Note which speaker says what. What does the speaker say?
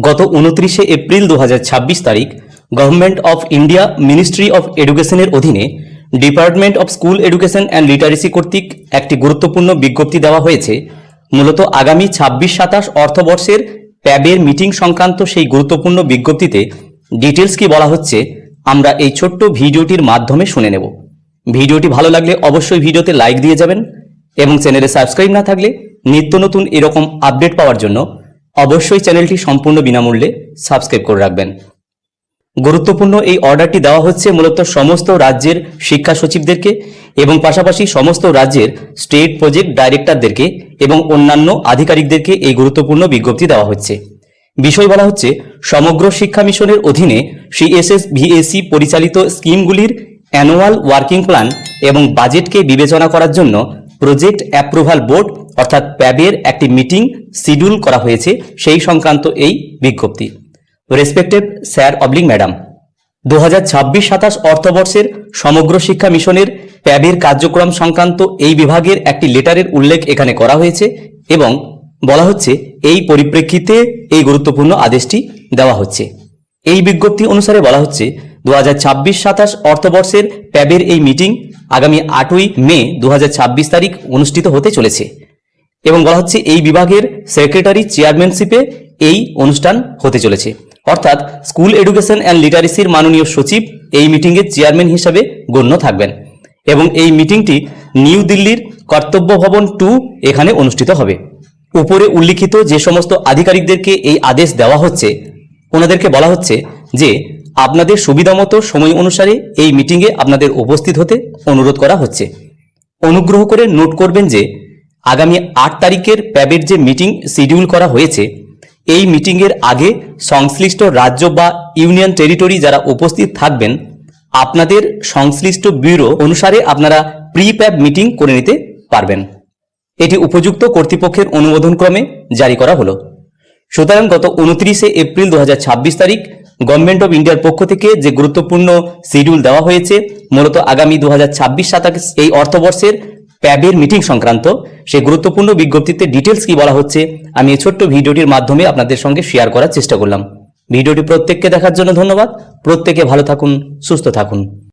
Speaker 1: গত 29শে এপ্রিল 2026 তারিখ government of India ministry of এডুকেশনের অধীনে department of school education and literacy কর্তৃক একটি গুরুত্বপূর্ণ বিজ্ঞপ্তি দেওয়া হয়েছে। মূলত আগামী 26-27 অর্থবর্ষের প্যাবের মিটিং সংক্রান্ত সেই গুরুত্বপূর্ণ বিজ্ঞপ্তিতে ডিটেলস কি বলা হচ্ছে আমরা এই ছোট্ট ভিডিওটির মাধ্যমে শুনে নেব। ভিডিওটি ভালো লাগলে অবশ্যই ভিডিওতে লাইক দিয়ে যাবেন এবং চ্যানেলে সাবস্ক্রাইব না থাকলে নিত্য নতুন এরকম আপডেট পাওয়ার জন্য অবশ্যই চ্যানেলটি সম্পূর্ণ বিনামূল্যে সাবস্ক্রাইব করে রাখবেন। গুরুত্বপূর্ণ এই অর্ডারটি দেওয়া হচ্ছে মূলত সমস্ত রাজ্যের শিক্ষা সচিবদেরকে এবং পাশাপাশি সমস্ত রাজ্যের স্টেট প্রজেক্ট ডাইরেক্টরদেরকে এবং অন্যান্য আধিকারিকদেরকে এই গুরুত্বপূর্ণ বিজ্ঞপ্তি দেওয়া হচ্ছে। বিষয় বলা হচ্ছে সমগ্র শিক্ষা মিশনের অধীনে CSS-VAC পরিচালিত স্কিমগুলির অ্যানুয়াল ওয়ার্কিং প্ল্যান এবং বাজেটকে বিবেচনা করার জন্য প্রজেক্ট অ্যাপ্রুভাল বোর্ড অর্থাৎ প্যাবের একটি মিটিং শিডিউল করা হয়েছে সেই সংক্রান্ত এই বিজ্ঞপ্তি। রেসপেক্টেড স্যার অবলিক ম্যাডাম, 2026-27 অর্থবর্ষের সমগ্র শিক্ষা মিশনের প্যাবের কার্যক্রম সংক্রান্ত এই বিভাগের একটি লেটারের উল্লেখ এখানে করা হয়েছে এবং বলা হচ্ছে এই পরিপ্রেক্ষিতে এই গুরুত্বপূর্ণ আদেশটি দেওয়া হচ্ছে। এই বিজ্ঞপ্তি অনুসারে বলা হচ্ছে 2026-27 অর্থবর্ষের প্যাবের এই মিটিং আগামী 8ই মে 2026 তারিখ অনুষ্ঠিত হতে চলেছে এবং বলা হচ্ছে এই বিভাগের সেক্রেটারি চেয়ারম্যানশিপে এই অনুষ্ঠান হতে চলেছে, অর্থাৎ স্কুল এডুকেশন অ্যান্ড লিটারেসির মাননীয় সচিব এই মিটিংয়ের চেয়ারম্যান হিসাবে গণ্য থাকবেন এবং এই মিটিংটি নিউ দিল্লির কর্তব্য ভবন 2 এখানে অনুষ্ঠিত হবে। উপরে উল্লিখিত যে সমস্ত আধিকারিকদেরকে এই আদেশ দেওয়া হচ্ছে ওনাদেরকে বলা হচ্ছে যে আপনাদের সুবিধামতো সময় অনুসারে এই মিটিংয়ে আপনাদের উপস্থিত হতে অনুরোধ করা হচ্ছে। অনুগ্রহ করে নোট করবেন যে আগামী 8 তারিখের প্যাবের যে মিটিং শিডিউল করা হয়েছে এই মিটিংয়ের আগে সংশ্লিষ্ট রাজ্য বা ইউনিয়ন টেরিটরি যারা উপস্থিত থাকবেন আপনাদের সংশ্লিষ্ট ব্যুরো অনুসারে আপনারা প্রি প্যাব মিটিং করে নিতে পারবেন। এটি উপযুক্ত কর্তৃপক্ষের অনুমোদনক্রমে জারি করা হলো। সুতরাং গত 29শে এপ্রিল 2026 তারিখ গভর্নমেন্ট অফ ইন্ডিয়ার পক্ষ থেকে যে গুরুত্বপূর্ণ শিডিউল দেওয়া হয়েছে মূলত আগামী 2026-27 এই অর্থবর্ষের প্যাবের মিটিং সংক্রান্ত সেই গুরুত্বপূর্ণ বিজ্ঞপ্তিতে ডিটেলস কি বলা হচ্ছে আমি এই ছোট্ট ভিডিওটির মাধ্যমে আপনাদের সঙ্গে শেয়ার করার চেষ্টা করলাম। ভিডিওটি প্রত্যেককে দেখার জন্য ধন্যবাদ। প্রত্যেকে ভালো থাকুন, সুস্থ থাকুন।